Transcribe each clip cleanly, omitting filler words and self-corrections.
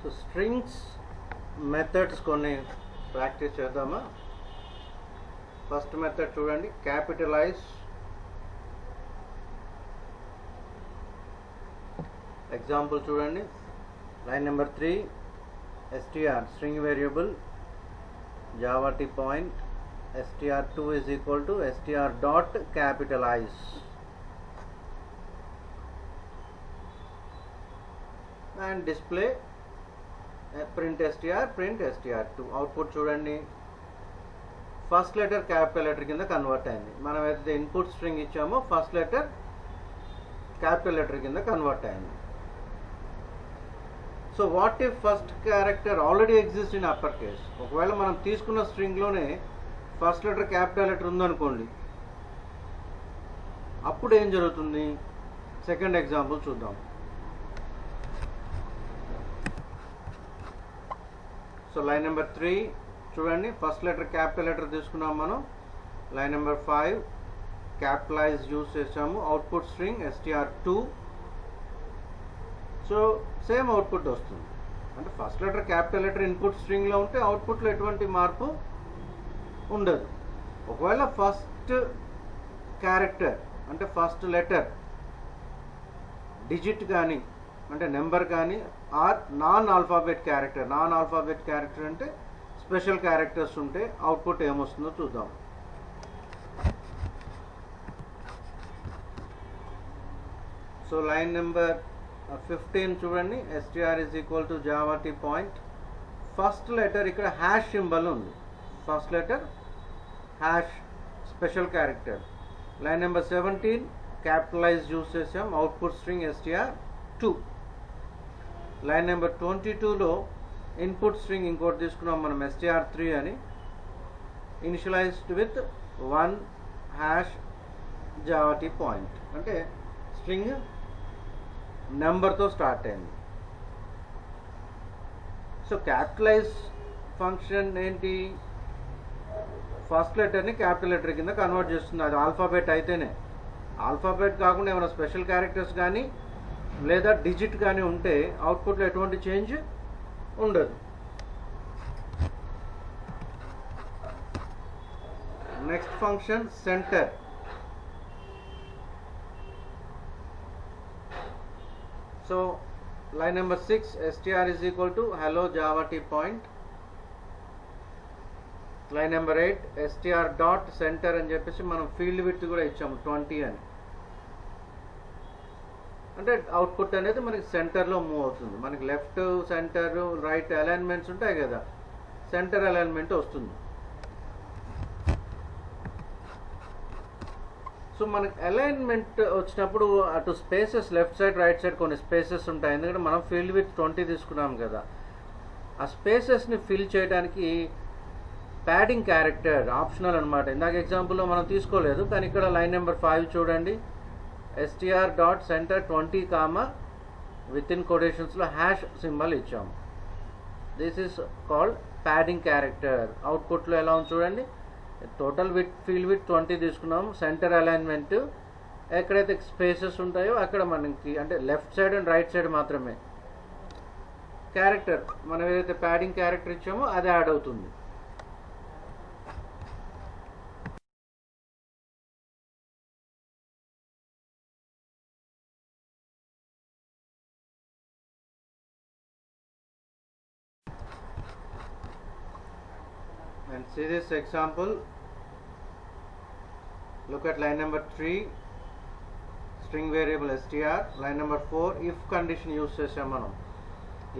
So strings methods కొన్ని practice చేద్దామా. First method చూడండి, క్యాపిటలైజ్. ఎగ్జాంపుల్ చూడండి, line number 3 str string variable java t point str2 is equal to str dot capitalize and display print str2. Output చూడండి, first letter capital letter కింద convert అయింది. మనం ఏదైతే input string ఇచ్చామో first letter capital letter కింద convert అయింది. So what if first character already exist in upper case? ఒకవేళ మనం తీసుకున్న స్ట్రింగ్లోనే ఫస్ట్ లెటర్ క్యాపిటల్ లెటర్ ఉందనుకోండి, అప్పుడు ఏం జరుగుతుంది? సెకండ్ ఎగ్జాంపుల్ చూద్దాం. సో లైన్ నెంబర్ 3 చూడండి, ఫస్ట్ లెటర్ క్యాపిటల్ లెటర్ తీసుకున్నాం మనం. లైన్ నెంబర్ 5 క్యాపిటలైజ్ యూజ్ చేసాము. Output string str2. So same output వస్తుంది. అంటే first letter capital letter input స్ట్రింగ్లో ఉంటే అవుట్పుట్లో ఎటువంటి మార్పు ఉండదు. ఒకవేళ ఫస్ట్ క్యారెక్టర్ అంటే ఫస్ట్ లెటర్ డిజిట్ కానీ అంటే నెంబర్ కానీ ఆర్ నాన్ ఆల్ఫాబెట్ క్యారెక్టర్ అంటే స్పెషల్ క్యారెక్టర్స్ ఉంటే అవుట్పుట్ ఏమొస్తుందో చూద్దాం. సో లైన్ నెంబర్ 15 చూడండి, str is equal to java t point. First letter ఇక్కడ హ్యాష్ సింబల్ ఉంది. First letter hash special character. Line number 17 capitalise use చేసాం. Output string str2. Line number 22లో input string ఇంకోటి తీసుకున్నాం మనం, str3 అని. Initialised with 1 hash java t point అంటే string నెంబర్తో స్టార్ట్ అయింది. సో క్యాపిటలైజ్ ఫంక్షన్ ఏంటి? ఫస్ట్ లెటర్ని క్యాపిటల్ లెటర్ కింద కన్వర్ట్ చేస్తుంది. అది ఆల్ఫాబెట్ అయితేనే. ఆల్ఫాబెట్ కాకుండా ఏమైనా స్పెషల్ క్యారెక్టర్స్ కానీ లేదా డిజిట్ కానీ ఉంటే అవుట్పుట్లో ఎటువంటి చేంజ్ ఉండదు. Next function centre. So line number 6 str is equal to hello java t point. Line number 8 str dot centre అని చెప్పేసి మనం ఫీల్డ్ విడ్త్ కూడా ఇచ్చాము 20 అని. అంటే అవుట్పుట్ అనేది మనకి సెంటర్లో మూవ్ అవుతుంది. మనకి లెఫ్ట్ సెంటర్ రైట్ అలైన్మెంట్స్ ఉంటాయి కదా, సెంటర్ అలైన్మెంట్ వస్తుంది. సో మనకి అలైన్మెంట్ వచ్చినప్పుడు అటు spaces left side right side కొన్ని స్పేసెస్ ఉంటాయి. ఎందుకంటే మనం ఫీల్డ్ విత్ 20 తీసుకున్నాం కదా, ఆ స్పేసెస్ని ఫిల్ చేయడానికి ప్యాడింగ్ క్యారెక్టర్ ఆప్షనల్ అనమాట. ఇందాక ఎగ్జాంపుల్లో మనం తీసుకోలేదు, కానీ ఇక్కడ లైన్ నెంబర్ 5 చూడండి, str dot center 20 comma with in కొటేషన్స్లో హ్యాష్ సింబల్ ఇచ్చాము. This is called padding character. అవుట్పుట్లో ఎలా ఉంది చూడండి, టోటల్ విత్ ఫీల్డ్ విత్ 20 తీసుకున్నాము. సెంటర్ అలైన్మెంట్ ఎక్కడైతే స్పేసెస్ ఉంటాయో అక్కడ మనకి అంటే left side and right side మాత్రమే క్యారెక్టర్ మనం ఏదైతే ప్యాడింగ్ క్యారెక్టర్ ఇచ్చామో అది యాడ్ అవుతుంది. And see this example. Look at line number 3 string variable str. Line number 4 if condition use చేసాం మనం.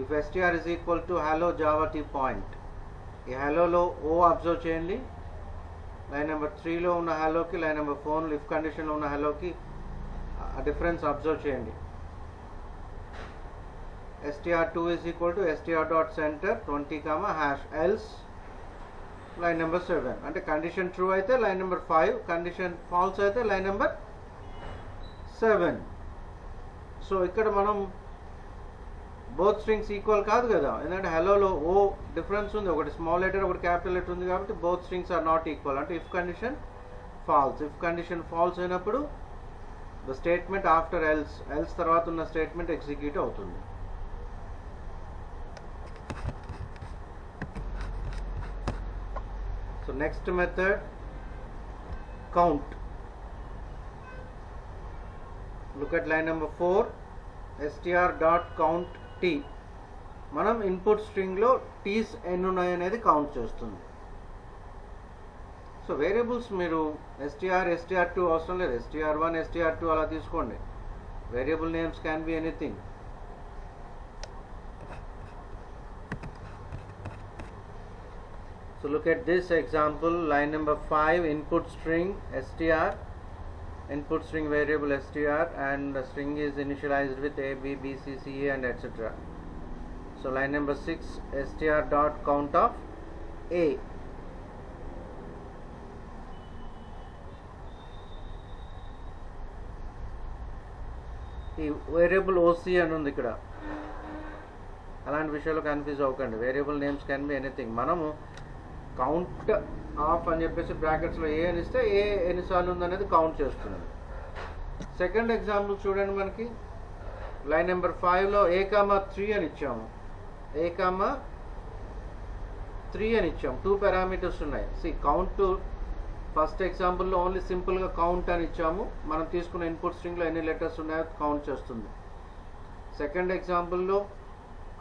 If str is equal to hello java t point, ఈ hello లో o అబ్జర్వ్ చేయండి. Line number 3లో ఉన్న helloకి line number 4 if condition లో ఉన్న helloకి ఆ difference observe చేయండి. str2 is equal to str dot center 20 comma hash else line number 7. అంటే condition true అయితే లైన్ నెంబర్ 5, కండిషన్ ఫాల్స్ అయితే లైన్ నెంబర్ 7. సో ఇక్కడ మనం బోత్ స్ట్రింగ్స్ ఈక్వల్ కాదు కదా, ఎందుకంటే హెలోలో ఓ డిఫరెన్స్ ఉంది, ఒకటి స్మాల్ లెటర్ ఒకటి క్యాపిటల్ లెటర్ ఉంది కాబట్టి both strings are not equal. అంటే if condition false. If condition false అయినప్పుడు ద స్టేట్మెంట్ ఆఫ్టర్ ఎల్స్ తర్వాత ఉన్న స్టేట్మెంట్ ఎగ్జిక్యూట్ అవుతుంది. next method, count. Look at line number 4, str.count t. మనం ఇన్పుట్ స్ట్రింగ్లో టీస్ ఎన్ని ఉన్నాయనేది కౌంట్ చేస్తుంది. సో వేరియబుల్స్ మీరు str2 అవసరం లేదు, str1 str2 అలా తీసుకోండి. Variable names can be anything. So look at this example, line number 5, input string str, input string variable str, and the string is initialized with a, b, b, c, c, a, and etc. So line number 6, str dot count of a. ఈ variable OC అని ఉంది ఇక్కడ. అలాంటి విషయాలు confuse అవ్వకండి. Variable names can be anything. మనము count of అని చెప్పేసి బ్రాకెట్స్లో ఏ అని ఇస్తే ఏ ఎన్నిసార్లు ఉందనేది కౌంట్ చేస్తున్నది. సెకండ్ ఎగ్జాంపుల్ చూడండి, మనకి లైన్ నెంబర్ 5లో a,3 అని ఇచ్చాము. a,3 అని ఇచ్చాము. 2 పారామీటర్స్ ఉన్నాయి. కౌంట్ ఫస్ట్ ఎగ్జాంపుల్లో ఓన్లీ సింపుల్గా కౌంట్ అని ఇచ్చాము. మనం తీసుకున్న ఇన్పుట్ స్ట్రింగ్లో ఎన్ని లెటర్స్ ఉన్నాయో కౌంట్ చేస్తుంది. సెకండ్ ఎగ్జాంపుల్లో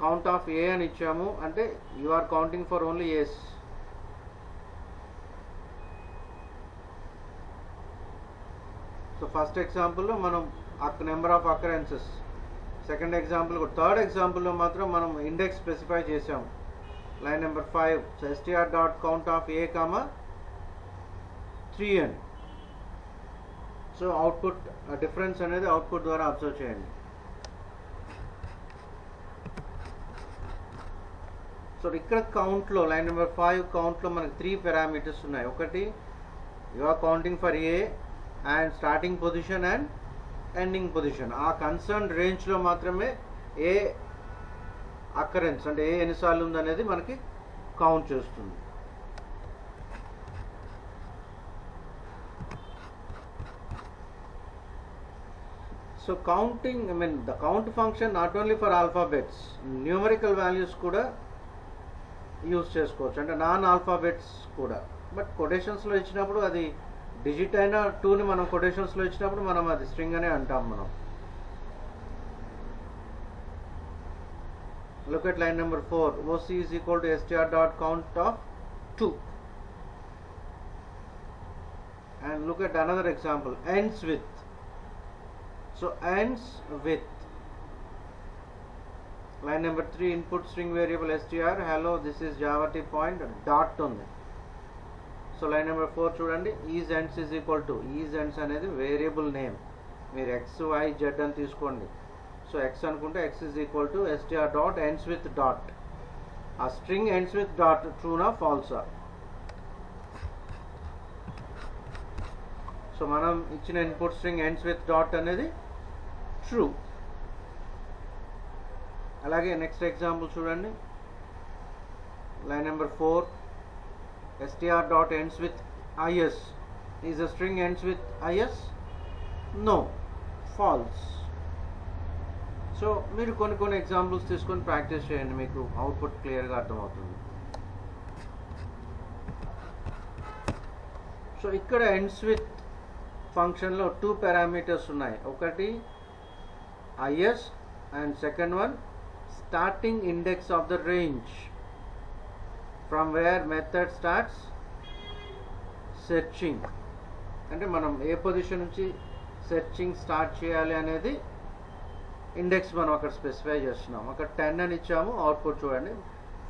కౌంట్ ఆఫ్ ఏ అని ఇచ్చాము, అంటే you are counting for only a's. So first ఎగ్జాంపుల్లో మనం number of occurrences, second example, third ఎగ్జాంపుల్లో మాత్రం మనం ఇండెక్స్ స్పెసిఫై చేసాము. Line number 5, str.count of a,3 అని. సో అవుట్పుట్ డిఫరెన్స్ అనేది అవుట్పుట్ ద్వారా అబ్జర్వ్ చేయండి. సో ఇక్కడ కౌంట్లో లైన్ నెంబర్ 5 కౌంట్లో మనకి 3 పారామీటర్స్ ఉన్నాయి. ఒకటి you are counting for A and starting position and ending position. ఆ కన్సర్న్ రేంజ్లో మాత్రమే ఏ అకరెన్స్ అంటే ఏ ఎన్నిసార్లు ఉందనేది మనకి కౌంట్ చేస్తుంది. So counting, the count function not only for alphabets, numerical values కూడా యూజ్ చేసుకోవచ్చు, అంటే నాన్ ఆల్ఫాబెట్స్ కూడా. బట్ కొటేషన్స్లో ఇచ్చినప్పుడు అది డిజిట్ అయినా 2ని మనం కొటేషన్స్లో ఇచ్చినప్పుడు మనం అది స్ట్రింగ్ అనే అంటాం మనం. Look at line number 4, OC is equal to str.count of 2. And look at another example, ends with. So ends with. Line number 3, input string variable str, hello, this is Java point, dot ఉంది. So line number 4 చూడండి, is ends is equal to, is ends అనేది variable name. మీరు x y z అని తీసుకోండి. So x అనుకుంటే x is equal to str dot ends with dot. ఆ string ends with dot, ట్రూనా ఫాల్సా? సో మనం ఇచ్చిన input string ends with dot అనేది ట్రూ. అలాగే నెక్స్ట్ ఎగ్జాంపుల్ చూడండి, line number 4, str dot ends with is. Is a string ends with is? No, false. So మీరు కొన్ని ఎగ్జాంపుల్స్ తీసుకొని ప్రాక్టీస్ చేయండి, మీకు అవుట్పుట్ క్లియర్గా అర్థమవుతుంది. సో ఇక్కడ ఎండ్స్ విత్ ఫంక్షన్లో 2 పారామీటర్స్ ఉన్నాయి. ఒకటి is and second one starting index of the range, from where method starts searching. అంటే మనం ఏ పొజిషన్ నుంచి సెర్చింగ్ స్టార్ట్ చేయాలి అనేది ఇండెక్స్ మనం అక్కడ స్పెసిఫై చేస్తున్నాం. అక్కడ 10 అని ఇచ్చాము, అవుట్పుట్ చూడండి.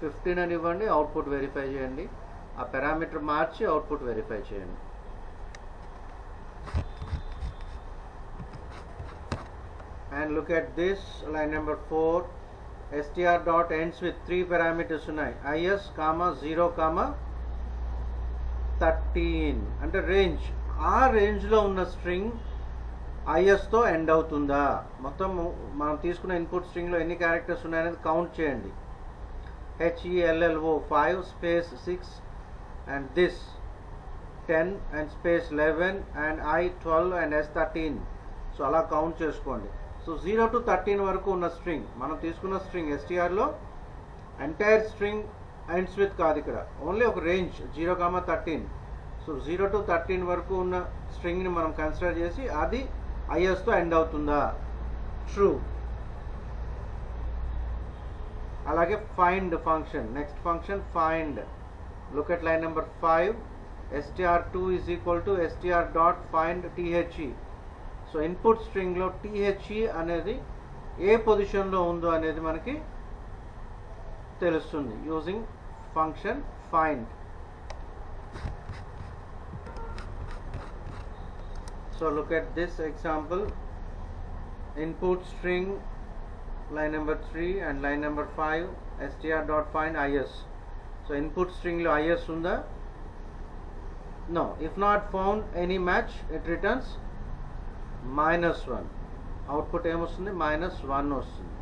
15 అని ఇవ్వండి, అవుట్పుట్ వెరిఫై చేయండి. ఆ పారామీటర్ మార్చి అవుట్పుట్ వెరిఫై చేయండి. And look at this line number 4, str dot ends with 3 parameters ఉన్నాయి. is, 0, 13 అంటే రేంజ్. ఆ రేంజ్లో ఉన్న స్ట్రింగ్ isతో ఎండ్ అవుతుందా? మొత్తం మనం తీసుకున్న ఇన్పుట్ స్ట్రింగ్లో ఎన్ని క్యారెక్టర్స్ ఉన్నాయనేది కౌంట్ చేయండి. HELLO 5 space 6 and this 10 and space 11 and I 12 and S 13. So అలా కౌంట్ చేసుకోండి. సో 0 to 13 వరకు ఉన్న స్ట్రింగ్, మనం తీసుకున్న స్ట్రింగ్ ఎస్టీఆర్లో ఎంటైర్ స్ట్రింగ్ ఎండ్స్ విత్ కాదు ఇక్కడ, ఓన్లీ ఒక రేంజ్ 0,13. సో 0 to 13 వరకు ఉన్న స్ట్రింగ్ని మనం కన్సిడర్ చేసి అది ఐఎస్తో ఎండ్ అవుతుందా, ట్రూ. అలాగే find function, next function find. Look at line number 5. str2 is equal to str dot find the. So input స్ట్రింగ్లో the అనేది ఏ పొజిషన్లో ఉందో అనేది మనకి తెలుస్తుంది using function find. So look at this example. Input string line number 3 and line number 5 str dot find is. So input string lo is unda, no, if not found any match it returns -1. output em vastundi, -1 vastundi.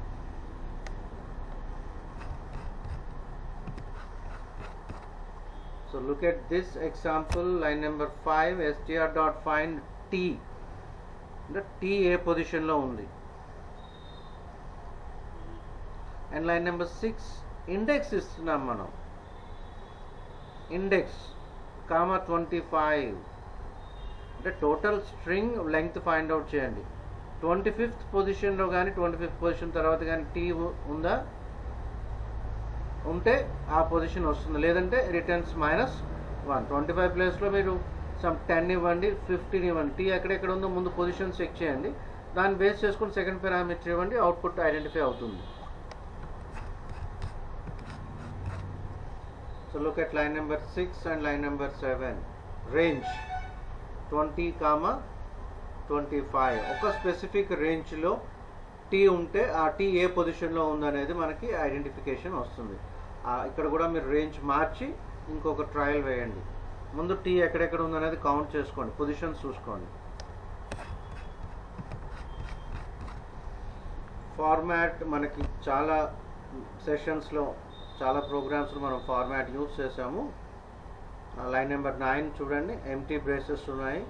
So look at this example, line number 5 str dot find t. The t A position లో ఉంది. And line number 6 index ఇస్తున్నాం మనం. Index comma 25 అంటే total string length find out చేయండి. 25th పొజిషన్లో కానీ 25th position తర్వాత కానీ టీ ఉందా, ఉంటే ఆ పొజిషన్ వస్తుంది, లేదంటే రిటర్న్స్ -1. 25 ప్లేస్లో మీరు సమ్ 10 ఇవ్వండి, 15 ఇవ్వండి, టీ ఎక్కడెక్కడ ఉందో ముందు పొజిషన్ చెక్ చేయండి, దాన్ని బేస్ చేసుకుని సెకండ్ పారామీటర్ ఇవ్వండి, అవుట్పుట్ ఐడెంటిఫై అవుతుంది. So look at line number 6 and line number 7. Range 20,25. ఒక స్పెసిఫిక్ రేంజ్లో టీ ఉంటే ఆ టీ ఏ పొజిషన్లో ఉందనేది మనకి ఐడెంటిఫికేషన్ వస్తుంది. ఇక్కడ కూడా మీరు రేంజ్ మార్చి ఇంకొక ట్రయల్ వేయండి. ముందు టీ ఎక్కడెక్కడ ఉందనేది కౌంట్ చేసుకోండి, పొజిషన్స్ చూసుకోండి. ఫార్మాట్ మనకి చాలా సెషన్స్లో చాలా ప్రోగ్రామ్స్లో మనం ఫార్మాట్ యూజ్ చేసాము. లైన్ నెంబర్ 9 చూడండి, ఎంటీ బ్రేసెస్ ఉన్నాయి.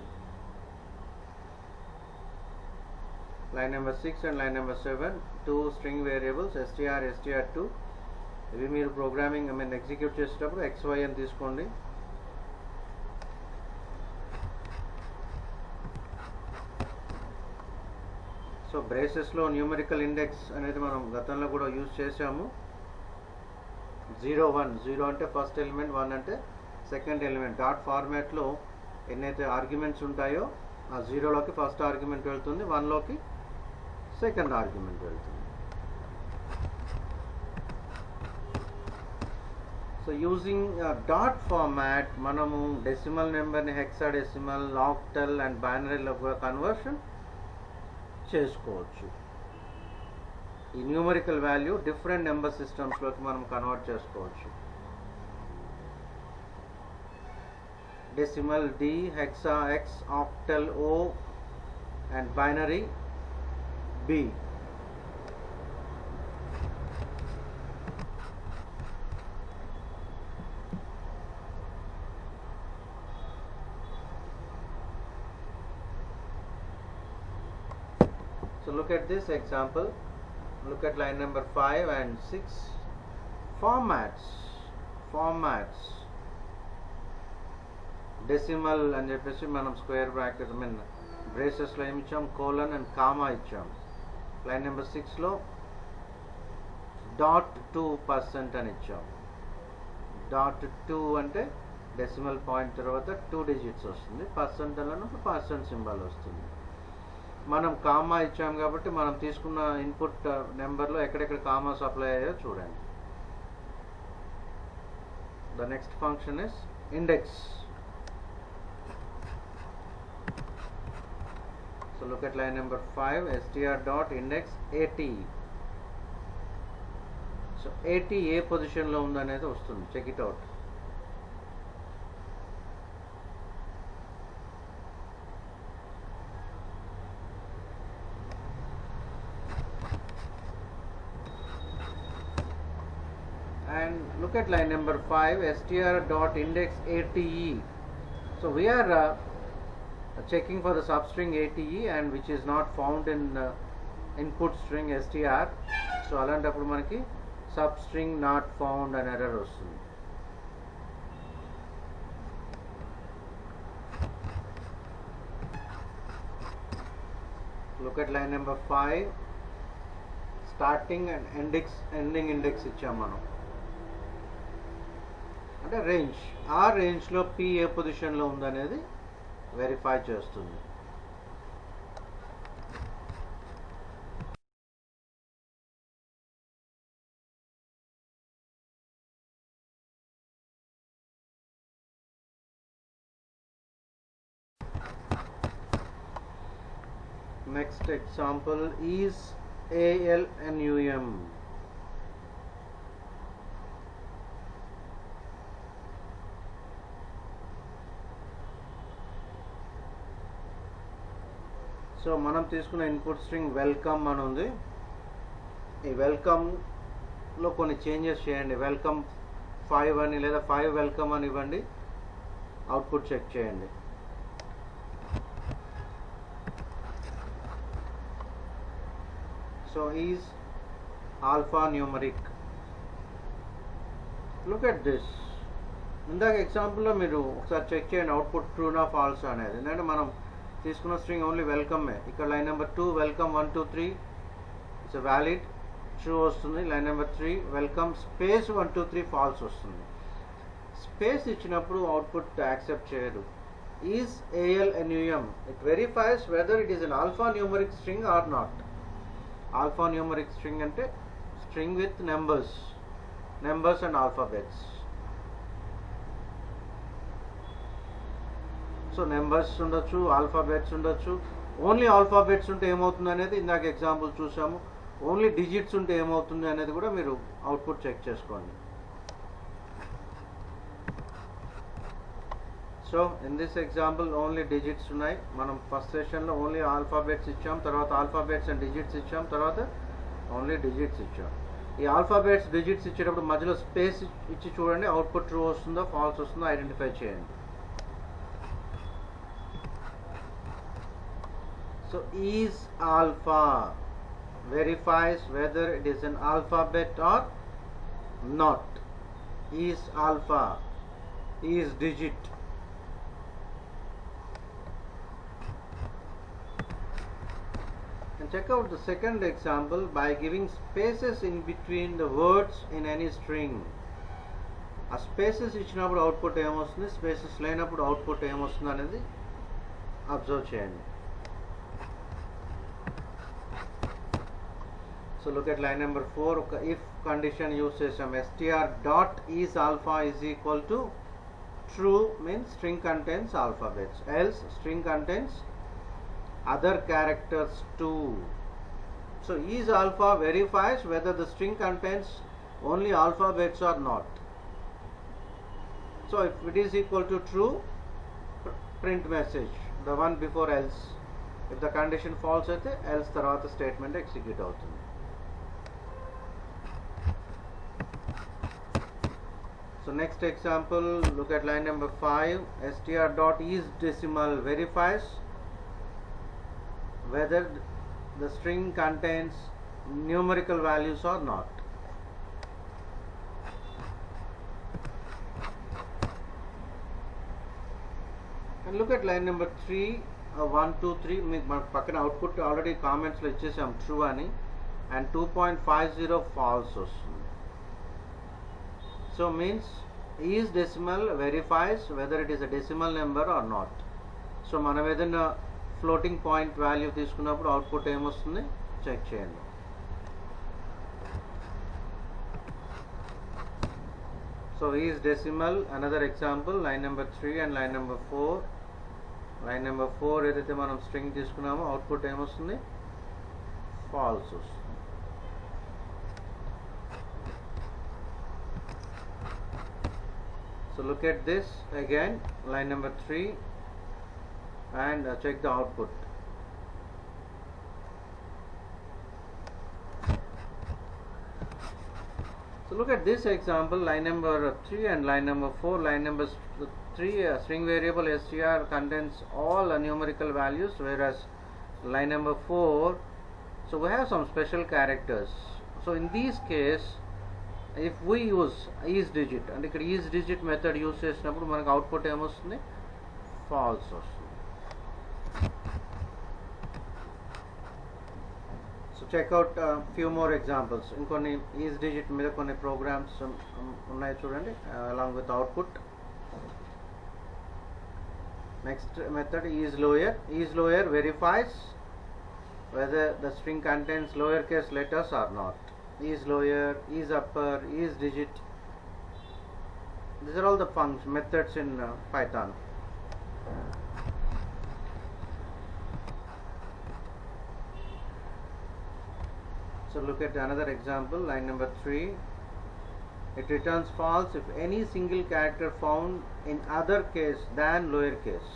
Line number 6 and line number 7 2 string variables str str2. ఇవి మీరు ప్రోగ్రామింగ్ ఎగ్జిక్యూట్ చేసేటప్పుడు xy అని తీసుకోండి. సో బ్రేసెస్లో న్యూమరికల్ ఇండెక్స్ అనేది మనం గతంలో కూడా యూజ్ చేసాము. 0 1, 0 అంటే ఫస్ట్ ఎలిమెంట్, 1 అంటే సెకండ్ ఎలిమెంట్. డాట్ ఫార్మాట్లో ఎన్నైతే ఆర్గ్యుమెంట్స్ ఉంటాయో ఆ 0లోకి ఫస్ట్ ఆర్గ్యుమెంట్ వెళ్తుంది, 1లోకి సెకండ్ ఆర్గ్యుమెంట్ వెళ్తుంది. సో యూజింగ్ డాట్ ఫార్మాట్ మనము డెసిమల్ నెంబర్ని హెక్సాడెసిమల్, ఆక్టల్ అండ్ బైనరీలో కూడా కన్వర్షన్ చేసుకోవచ్చు. ఈ న్యూమరికల్ వాల్యూ డిఫరెంట్ నెంబర్ సిస్టమ్స్లోకి మనం కన్వర్ట్ చేసుకోవచ్చు. Decimal D, hexa X, octal O and binary B. So look at this example. Look at line number 5 and 6. Formats. Decimal అని చెప్పేసి మనం స్క్వేర్ బ్రాకెట్ బ్రేసెస్లో ఏమి ఇచ్చాం, కోలన్ అండ్ కామా ఇచ్చాం. Line number 6లో .2% అని ఇచ్చాం. .2 అంటే డెసిమల్ పాయింట్ తర్వాత 2 digits వస్తుంది, పర్సెంట్ అన్నప్పుడు పర్సెంట్ సింబల్ వస్తుంది. మనం కామా ఇచ్చాం కాబట్టి మనం తీసుకున్న ఇన్పుట్ నెంబర్లో ఎక్కడెక్కడ కామాస్ అప్లై అయ్యాయో చూడండి. The next function is index. So look at line number 5 str dot index at. So at ఏ పొజిషన్లో ఉందనేది వస్తుంది, check it out. And look at line number 5 str dot index ate. So we are checking for the substring ate and which is not found in input string str. So అలాంటప్పుడు మనకి substring not found an error వస్తుంది. Look at line number 5. Starting and ending index ఇచ్చాం మనం, అంటే range, ఆ రేంజ్లో p ఏ పొజిషన్లో ఉందనేది వెరిఫై చేస్తుంది. Next example is ALNUM. So మనం తీసుకున్న ఇన్పుట్ స్ట్రింగ్ వెల్కమ్ అని ఉంది. ఈ వెల్కమ్లో కొన్ని చేంజెస్ చేయండి. వెల్కమ్ 5 అని లేదా 5 వెల్కమ్ అని ఇవ్వండి. అవుట్పుట్ చెక్ చేయండి. So is alphanumeric. Look at this. ఇందాక ఎగ్జాంపుల్లో మీరు ఒకసారి చెక్ చేయండి అవుట్పుట్ ట్రూనా ఫాల్స్ అనేది. ఎందుకంటే మనం తీసుకున్న స్ట్రింగ్ ఓన్లీ వెల్కమే. ఇక్కడ line number 2 welcome 1 2 3 it's valid, true వస్తుంది. Line number 3 welcome space 1 2 3 false వస్తుంది. స్పేస్ ఇచ్చినప్పుడు అవుట్పుట్ యాక్సెప్ట్ చేయదు. Is ALNUM, it verifies whether it is an alphanumeric string or not. Alphanumeric string అంటే string with numbers and alphabets. So numbers ఉండొచ్చు, alphabets ఉండొచ్చు. Only alphabets ఉంటే ఏమవుతుంది అనేది ఇందాక ఎగ్జాంపుల్ చూసాము. ఓన్లీ డిజిట్స్ ఉంటే ఏమవుతుంది అనేది కూడా మీరు అవుట్పుట్ చెక్ చేసుకోండి. So in this example only digits ఉన్నాయి. మనం ఫస్ట్ సెషన్లో ఓన్లీ ఆల్ఫాబెట్స్ ఇచ్చాం, తర్వాత ఆల్ఫాబెట్స్ అండ్ డిజిట్స్ ఇచ్చాం, తర్వాత ఓన్లీ డిజిట్స్ ఇచ్చాం. ఈ ఆల్ఫాబెట్స్ డిజిట్స్ ఇచ్చేటప్పుడు మధ్యలో స్పేస్ ఇచ్చి చూడండి, అవుట్పుట్ ట్రూ వస్తుందో ఫాల్స్ వస్తుందో ఐడెంటిఫై చేయండి. So is alpha verifies whether it is an alphabet or not. Is alpha, is digit. And check out the second example by giving spaces in between the words in any string. ఆ spaces ఇచ్చినప్పుడు output ఏమొస్తుంది, spaces లేనప్పుడు output ఏమొస్తుంది అనేది observe చేయండి. So look at line number 4. ఒక if condition use చేసాం. str dot is alpha is equal to true means string contains alphabets, else string contains other characters too. So is alpha verifies whether the string contains only alphabets or not. So if it is equal to true, print message, the one before else. If the condition false అయితే else తర్వాత statement execute అవుతుంది. So next example, look at line number 5. str dot is decimal verifies whether the string contains numerical values or not. And look at line number 3, 1 2 3. మన పక్కన output already కామెంట్స్లో ఇచ్చేసాం true అని, and 2.50 false వస్తుంది. So means is decimal verifies whether it is a decimal number or not. So మనం ఏదైనా floating point value తీసుకున్నప్పుడు output ఏమొస్తుంది చెక్ చేయండి. So is decimal. Another example line number 3 and line number 4. Line number 4 ఏదైతే మనం string తీసుకున్నామో output ఏమొస్తుంది false వస్తుంది. So look at this again, line number 3 and check the output. So look at this example, line number 3 and line number 4. Line number 3, string variable str contains all numerical values, whereas line number 4, so we have some special characters. So in this case if we use is digit అంటే ఇక్కడ is digit method use చేసినప్పుడు మనకు output ఏమొస్తుంది, false వస్తుంది. So checkout few more examples. ఇంకొన్ని is digit మీద కొన్ని programmes ఉన్నాయి చూడండి, along with output. Next method is lower. Is lower verifies whether the string contains lowercase letters or not. Is lower, is upper, is digit. These are all the methods in Python. So look at another example, line number 3. It returns false if any single character found in other case than lowercase.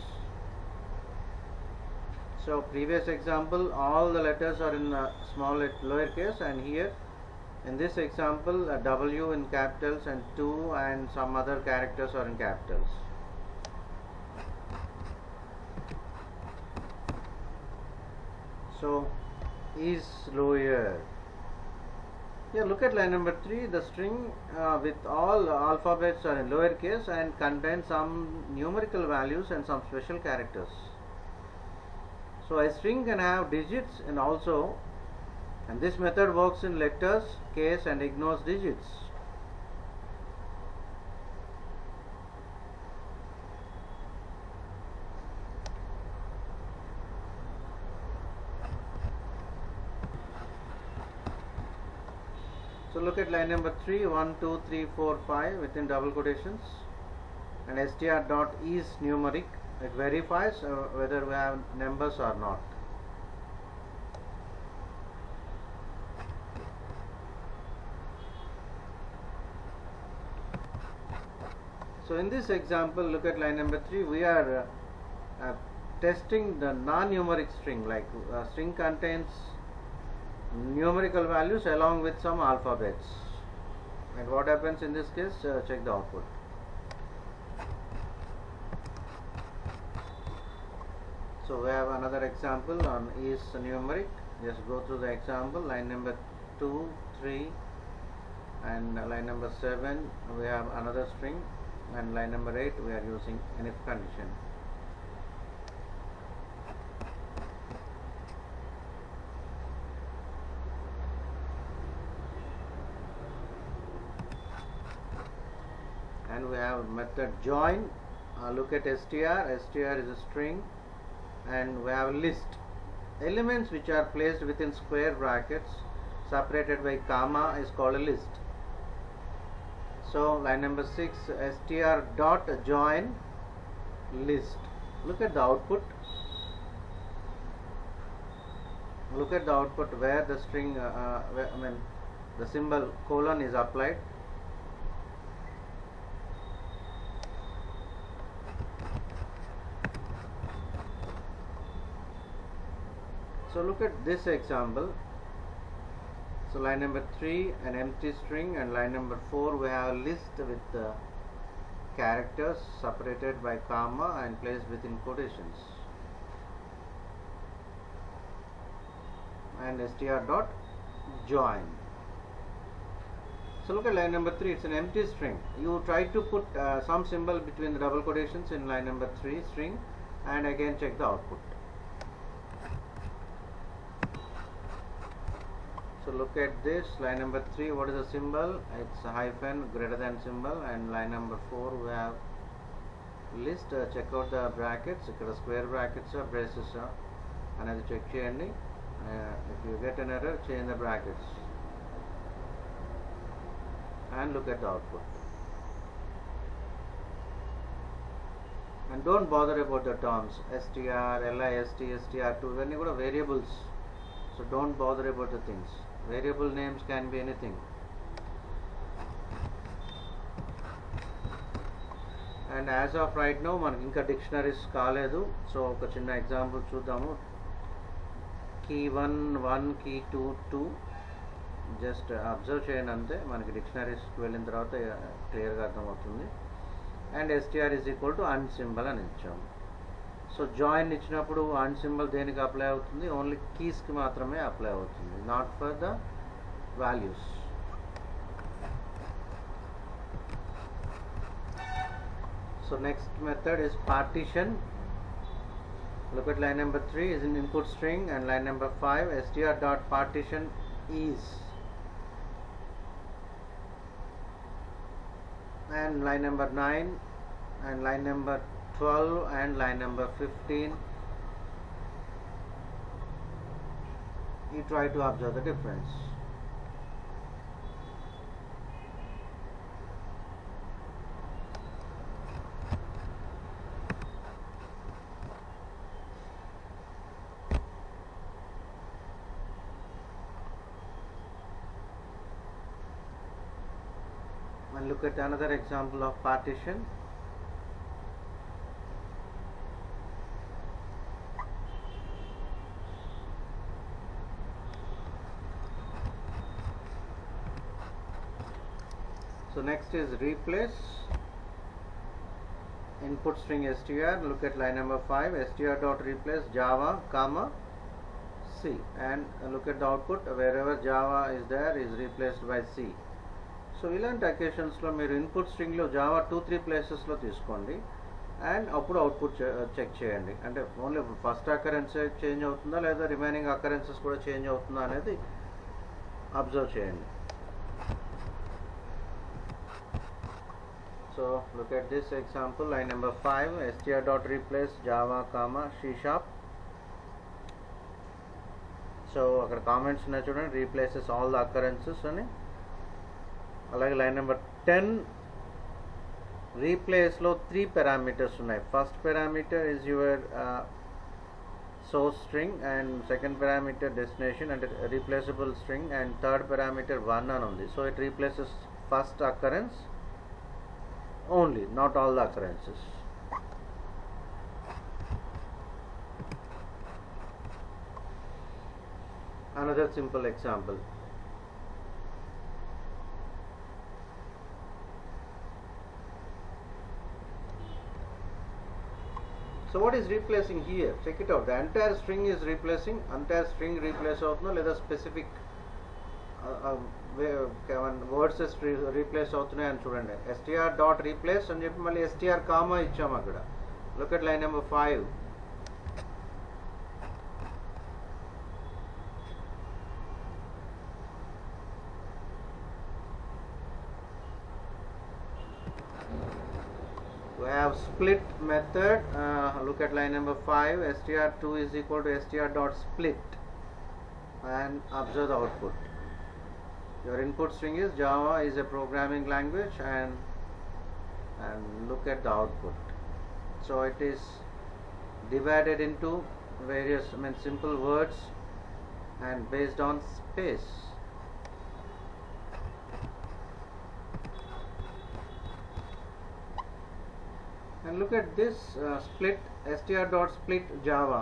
So previous example, all the letters are in small lowercase, and here in this example W in capitals and 2 and some other characters are in capitals. So is lower. Here look at line number 3. The string with all alphabets are in lowercase and contains some numerical values and some special characters. So a string can have digits and also, and this method works in letters case and ignores digits. So look at line number 3, 1, 2, 3, 4, 5 within double quotations, and str dot is numeric. It verifies whether we have numbers or not. So in this example, look at line number 3. We are testing the non-numeric string, like string contains numerical values along with some alphabets. And what happens in this case? Check the output. So we have another example on is numeric. Just go through the example. Line number 2, 3 and line number 7 we have another string, and line number 8 we are using an if condition. And we have method join. Look at str. Str is a string, and we have list. Elements which are placed within square brackets separated by comma is called a list. So line number 6, str dot join list. Look at the output. Look at the output where the string, the symbol colon is applied. So look at this example. So line number 3 an empty string, and line number 4 we have a list with characters separated by comma and placed within quotations, and str dot join. So look at line number 3, it's an empty string. You try to put some symbol between the double quotations in line number 3 string, and again check the output. So look at this, line number 3, what is the symbol? It's a hyphen greater than symbol, and line number 4 we have list. Check out the brackets. Ikkada square brackets or braces anadi check cheyandi. If you get an error, change the brackets and look at the output. And don't bother about the terms str, list, str2, ivanni kuda variables, so don't bother about the things. Variable names can be anything. And as of right now మనకి ఇంకా dictionaries కాలేదు. So ఒక చిన్న example చూద్దాము. Key 1 1, key 2 2. Just observe చేయండి అంతే, మనకి డిక్షనరీస్కి వెళ్ళిన తర్వాత క్లియర్గా అర్థమవుతుంది. And str is equal to an symbol అని ఇచ్చాము. సో జాయిన్ ఇచ్చినప్పుడు అన్ సింబల్ దేనికి అప్లై అవుతుంది? ఓన్లీ కీస్కి మాత్రమే అప్లై అవుతుంది, not for the values. So next method is partition. Look at line number 3 is an input string, and line number 5 str dot partition is, and line number 9 and line number 12 and line number 15. You try to observe the difference. And look at another example of partition. So next is replace. Input string str. Look at line number 5. Str dot replace Java comma C, and look at the output. Wherever Java is there is replaced by C. So ఇలాంటి అకేషన్స్లో మీరు input స్ట్రింగ్లో Java 2-3 ప్లేసెస్లో తీసుకోండి, and అప్పుడు output check చేయండి. అంటే only first occurrence change అవుతుందా లేదా remaining occurrences కూడా చేంజ్ అవుతుందా అనేది అబ్జర్వ్ చేయండి. So look at this example, line number 5 str dot replace java comma C#. So అక్కడ కామెంట్స్ ఉన్నాయి చూడండి, రీప్లేసెస్ ఆల్ ద అకరెన్సెస్ అని. అలాగే లైన్ నెంబర్ 10 రీప్లేస్లో 3 పారామీటర్స్ ఉన్నాయి. First parameter is your source string, and second parameter destination అంటే replaceable string, and third parameter 1 అని ఉంది. So it replaces first occurrence only, not all the occurrences. Another simple example. So what is replacing here? Check it out. The entire string is replacing. Entire string replace అవుతుందో లేదా specific words replace అవుతున్నాయి అని చూడండి. str dot replace అని చెప్పి మళ్ళీ str comma ఇచ్చాము అక్కడ. Look at line number 5. We have split method. Look at line number 5. str2 is equal to str dot split, and observe the output. Your input string is Java is a programming language, and look at the output. So it is divided into various simple words and based on space. And look at this split, str dot split Java.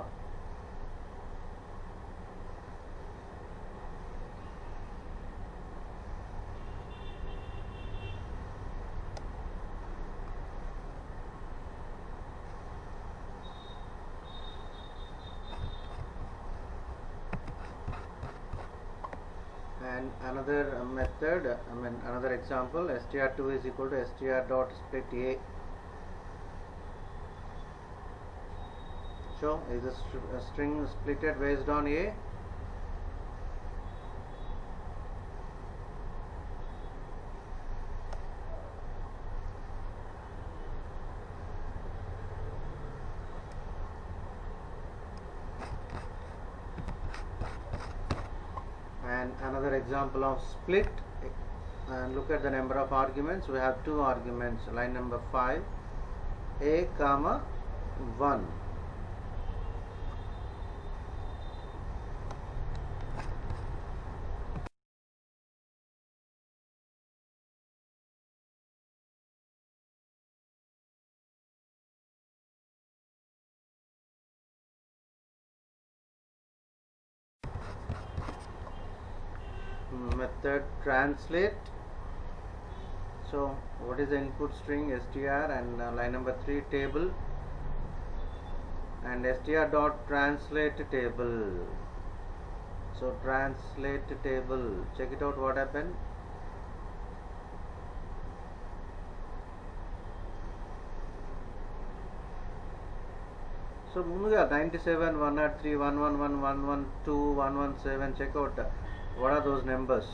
And another method, another example, str2 is equal to str dot split A. So is a string splitted based on A? And another example of split, and look at the number of arguments. We have 2 arguments, line number 5, A comma 1. Method translate. So what is the input string str, and line number 3 table, and str dot translate table. So translate table, check it out what happened. So ముందుగా 97, 103, 111, 112, 117 check out. What are those numbers?